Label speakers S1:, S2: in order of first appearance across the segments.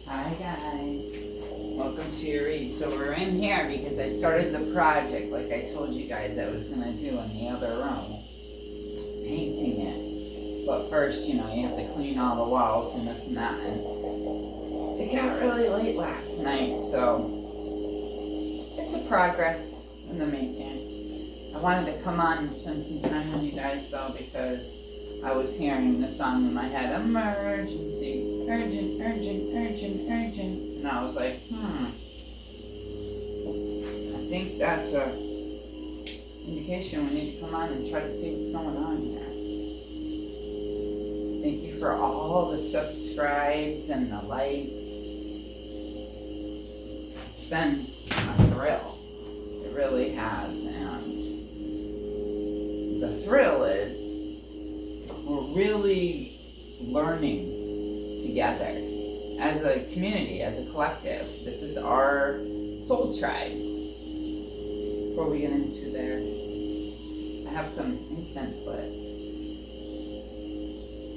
S1: Hi guys, welcome to your read. So we're in here because I started the project like I told you guys I was going to do in the other room, painting it. But first, you have to clean all the walls and this and that, and it got really late last night, so it's a progress in the making. I wanted to come on and spend some time with you guys though, because I was hearing the song in my head, emergency, urgent, urgent, urgent, urgent. And I was like, I think that's a indication we need to come on and try to see what's going on here. Thank you for all the subscribes and the likes. It's been a thrill. It really has. And the thrill is we're really learning together as a community, as a collective. This is our soul tribe. Before we get into there, I have some incense lit,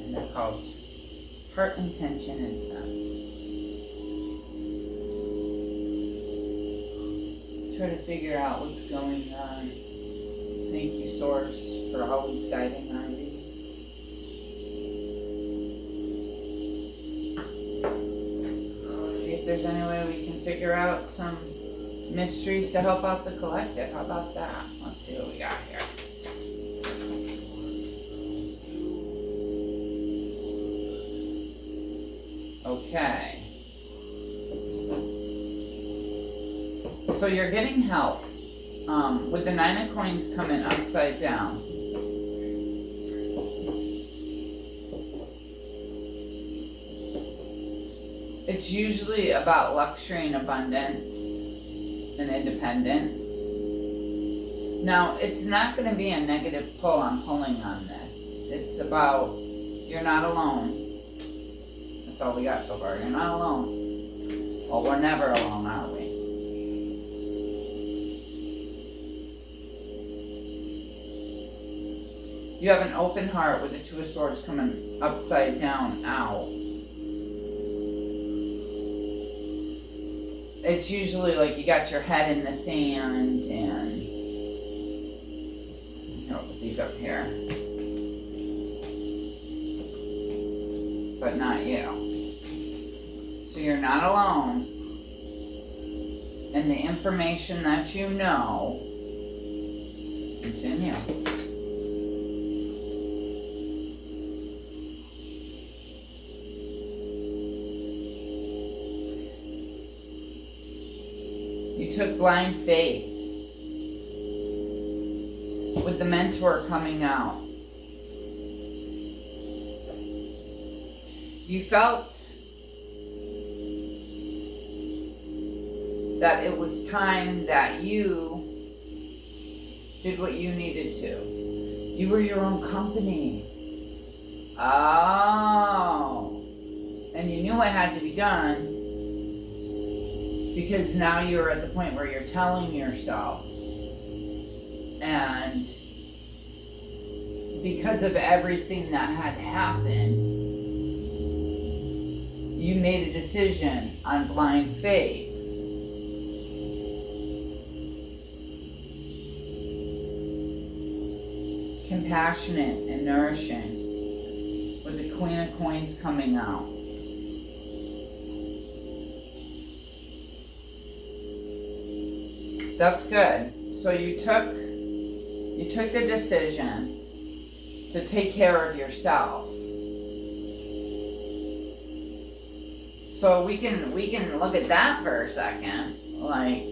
S1: and they're called Heart Intention Incense. Try to figure out what's going on. Thank you, Source, for always guiding our readings. If there's any way we can figure out some mysteries to help out the collective. How about that? Let's see what we got here. Okay. So you're getting help with the 9 of coins coming upside down. It's usually about luxury and abundance and independence. Now, it's not going to be a negative pull I'm pulling on this. It's about you're not alone. That's all we got so far. You're not alone. Well, we're never alone, are we? You have an open heart with the 2 of Swords coming upside down out. It's usually like you got your head in the sand and I'll put these up here. But not you. So you're not alone. And the information that you know, let's continue. You took blind faith with the mentor coming out. You felt that it was time that you did what you needed to. You were your own company. Oh. And you knew it had to be done. Because now you're at the point where you're telling yourself. And because of everything that had happened, you made a decision on blind faith. Compassionate and nourishing. With the Queen of Coins coming out. That's good. So you took the decision to take care of yourself. So we can look at that for a second. Like,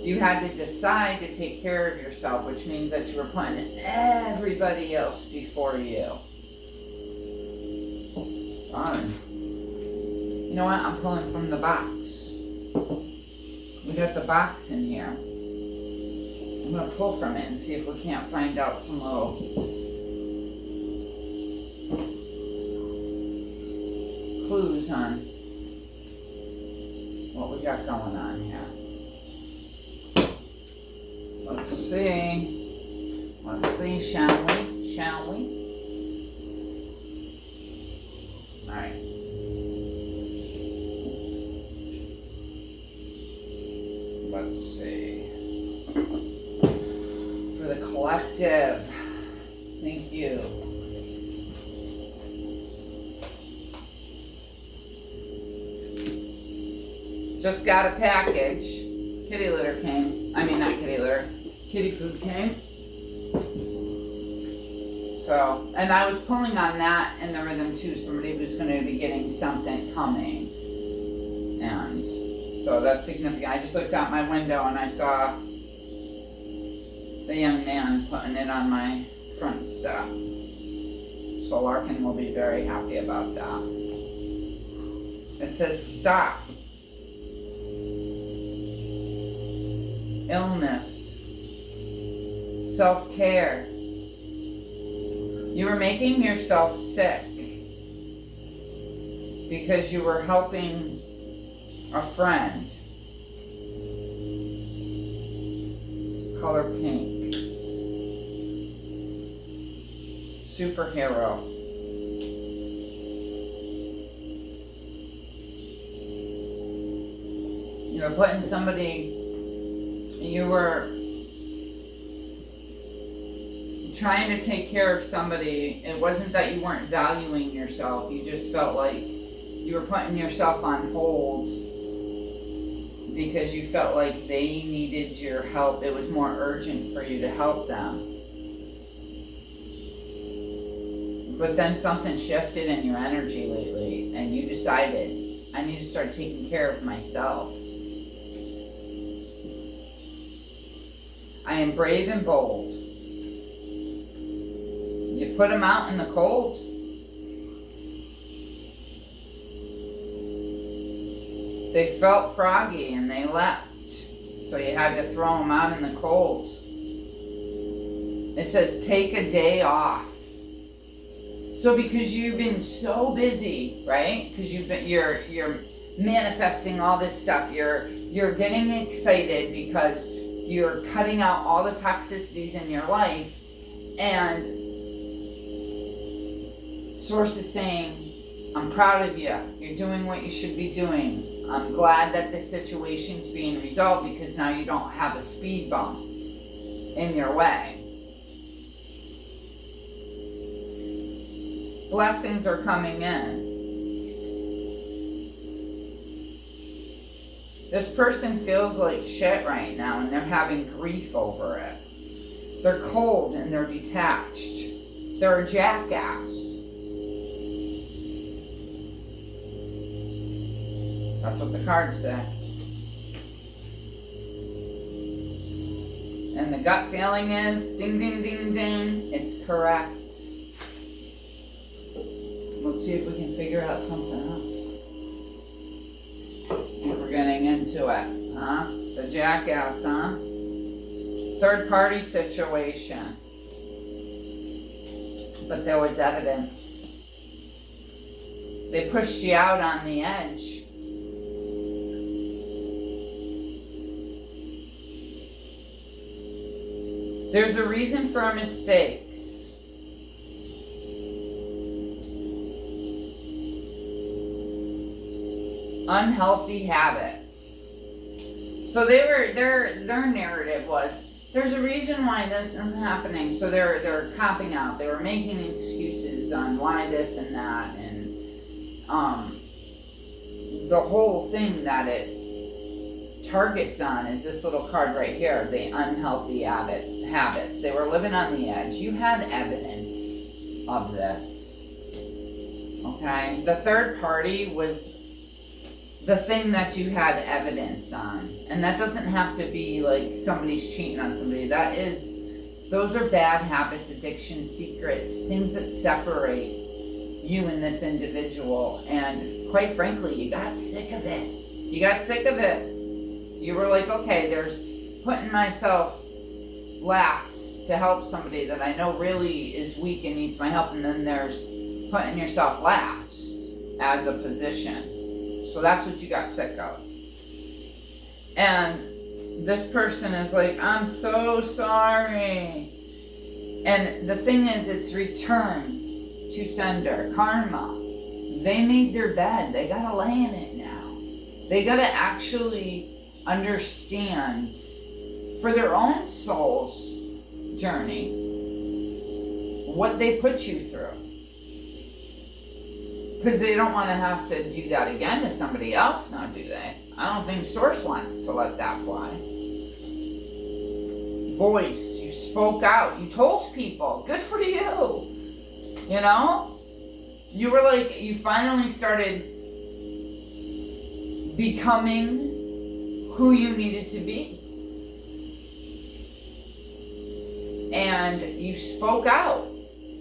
S1: you had to decide to take care of yourself, which means that you were putting everybody else before you. Darn. You know what? I'm pulling from the box. We got the box in here. I'm going to pull from it and see if we can't find out some little clues on what we got going on here. Let's see. Let's see, shall we? Shall we? Alright. let's see. For the collective. Thank you. Just got a package. Kitty litter came. I mean, not kitty litter. Kitty food came. So, and I was pulling on that in the rhythm too. Somebody was going to be getting something coming. And so that's significant. I just looked out my window and I saw the young man putting it on my front step. So Larkin will be very happy about that. It says stop. Illness. Self-care. You were making yourself sick because you were helping a friend. Color pink. Superhero. You were putting somebody, you were trying to take care of somebody. It wasn't that you weren't valuing yourself. You just felt like you were putting yourself on hold because you felt like they needed your help. It was more urgent for you to help them. But then something shifted in your energy lately and you decided, I need to start taking care of myself. I am brave and bold. You put them out in the cold. They felt froggy and they left. So you had to throw them out in the cold. It says take a day off. So because you've been so busy, right? Because you're manifesting all this stuff. You're getting excited because you're cutting out all the toxicities in your life, and Source is saying, I'm proud of you. You're doing what you should be doing. I'm glad that this situation's being resolved because now you don't have a speed bump in your way. Blessings are coming in. This person feels like shit right now and they're having grief over it. They're cold and they're detached. They're a jackass. That's what the cards say. And the gut feeling is, ding, ding, ding, ding, it's correct. Let's see if we can figure out something else. We're getting into it, huh? It's a jackass, huh? Third party situation. But there was evidence. They pushed you out on the edge. There's a reason for mistakes. Unhealthy habits. So their narrative was, there's a reason why this is happening. So they're copping out. They were making excuses on why this and that, and the whole thing that it targets on is this little card right here, the unhealthy habits. They were living on the edge. You had evidence of this. Okay? The third party was the thing that you had evidence on. And that doesn't have to be like somebody's cheating on somebody. Those are bad habits, addictions, secrets, things that separate you and this individual. And quite frankly, you got sick of it. You got sick of it. You were like, okay, there's putting myself last to help somebody that I know really is weak and needs my help. And then there's putting yourself last as a position. So that's what you got sick of. And this person is like, I'm so sorry. And the thing is, it's return to sender. Karma. They made their bed. They gotta lay in it now. They gotta actually understand for their own soul's journey what they put you through. Because they don't want to have to do that again to somebody else now, do they? I don't think Source wants to let that fly. Voice, you spoke out, you told people, good for you. You know? You were like, you finally started becoming who you needed to be. And you spoke out.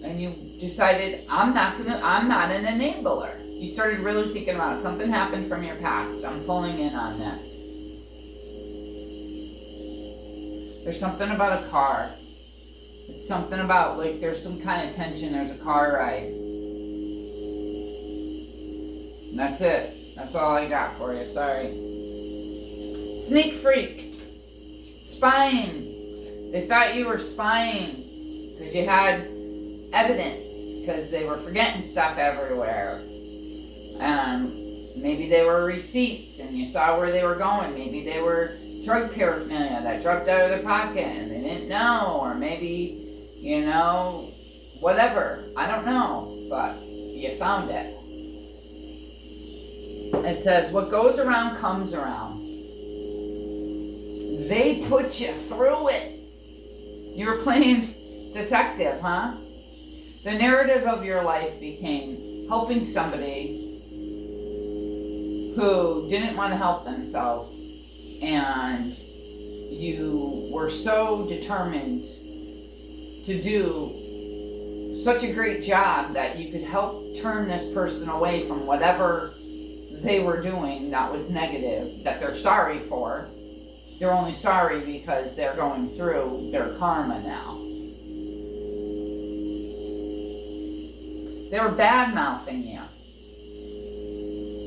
S1: And you decided, I'm not an enabler. You started really thinking about it. Something happened from your past. I'm pulling in on this. There's something about a car. It's something about, like, there's some kind of tension. There's a car ride. And that's it. That's all I got for you. Sorry. Sneak freak. Spying. They thought you were spying because you had evidence, because they were forgetting stuff everywhere. Maybe they were receipts and you saw where they were going. Maybe they were drug paraphernalia that dropped out of their pocket and they didn't know. Or maybe, you know, whatever. I don't know. But you found it. It says, what goes around comes around. They put you through it. You were playing detective, huh? The narrative of your life became helping somebody who didn't want to help themselves, and you were so determined to do such a great job that you could help turn this person away from whatever they were doing that was negative, that they're sorry for. They're only sorry because they're going through their karma now. They were bad-mouthing you.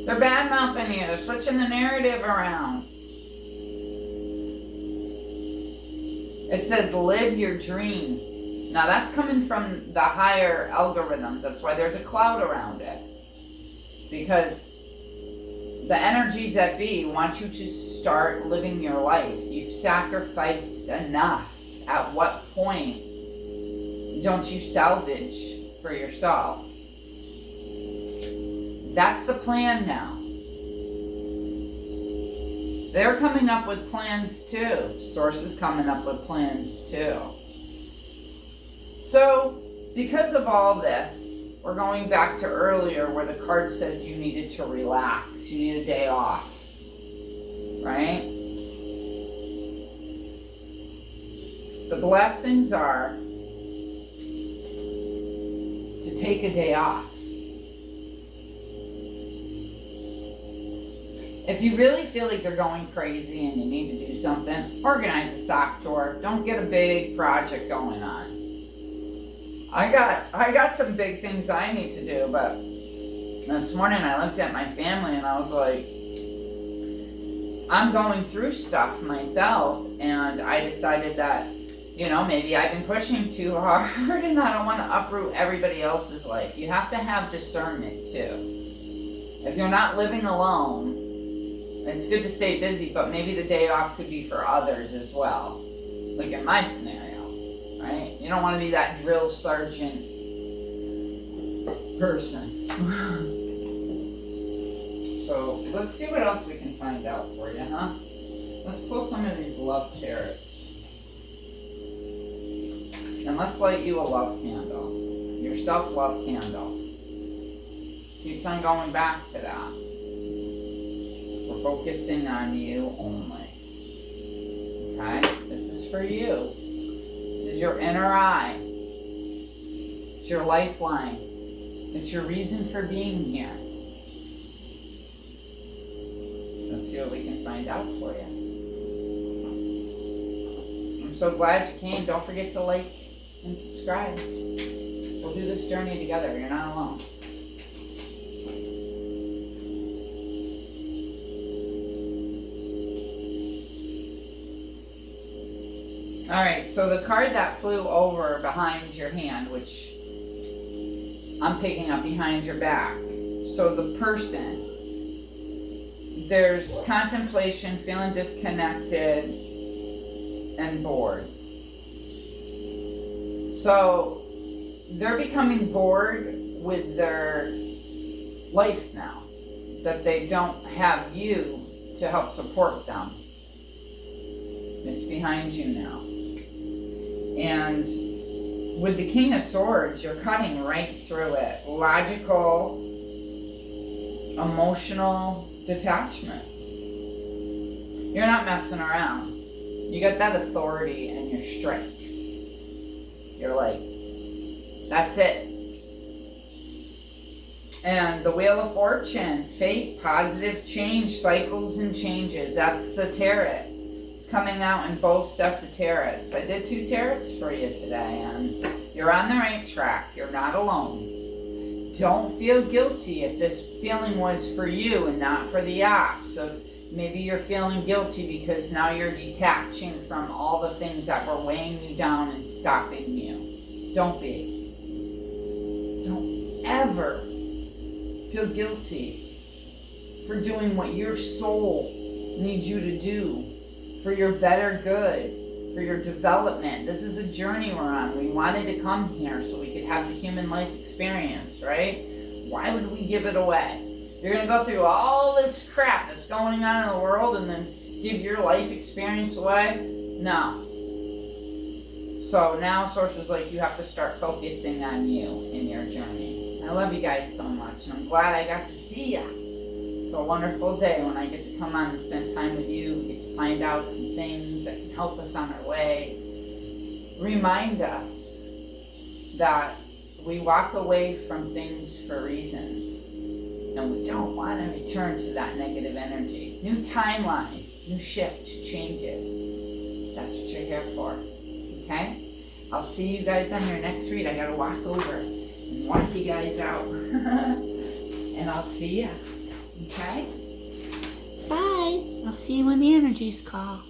S1: They're bad-mouthing you. They're switching the narrative around. It says, live your dream. Now that's coming from the higher algorithms. That's why there's a cloud around it. Because the energies that be want you to start living your life. You've sacrificed enough. At what point don't you salvage for yourself? That's the plan now. They're coming up with plans too. Source is coming up with plans too. So, because of all this, we're going back to earlier where the card said you needed to relax. You need a day off. Right? The blessings are to take a day off. If you really feel like you're going crazy and you need to do something, organize a sock tour. Don't get a big project going on. I got some big things I need to do, but this morning I looked at my family and I was like, I'm going through stuff myself, and I decided that, you know, maybe I've been pushing too hard and I don't want to uproot everybody else's life. You have to have discernment too. If you're not living alone, it's good to stay busy, but maybe the day off could be for others as well. Like in my scenario, right? You don't want to be that drill sergeant person. So let's see what else we can find out for you, huh? Let's pull some of these love tarots. And let's light you a love candle. Your self-love candle. Keeps on going back to that. We're focusing on you only. Okay? This is for you. This is your inner eye. It's your lifeline. It's your reason for being here. Let's see what we can find out for you. I'm so glad you came. Don't forget to like and subscribe. We'll do this journey together. You're not alone. Alright, so the card that flew over behind your hand, which I'm picking up behind your back. So the person there's contemplation, feeling disconnected, and bored. So they're becoming bored with their life now, that they don't have you to help support them. It's behind you now. And with the King of Swords, you're cutting right through it. Logical, emotional detachment. You're not messing around. You got that authority and you're straight. You're like, that's it. And the Wheel of Fortune, fate, positive change, cycles and changes. That's the tarot. It's coming out in both sets of tarots. I did 2 tarots for you today, and you're on the right track. You're not alone. Don't feel guilty if this feeling was for you and not for the ops. So maybe you're feeling guilty because now you're detaching from all the things that were weighing you down and stopping you. Don't be. Don't ever feel guilty for doing what your soul needs you to do for your better good, for your development. This is a journey we're on. We wanted to come here so we could have the human life experience, right? Why would we give it away? You're going to go through all this crap that's going on in the world and then give your life experience away? No. So now Source is like, you have to start focusing on you in your journey. I love you guys so much, and I'm glad I got to see ya. It's a wonderful day when I get to come on and spend time with you. We get to find out some things that can help us on our way. Remind us that we walk away from things for reasons, and we don't want to return to that negative energy. New timeline, new shift, changes. That's what you're here for, okay? I'll see you guys on your next read. I gotta walk over and walk you guys out. And I'll see ya. Okay?
S2: Bye. I'll see you when the energies call.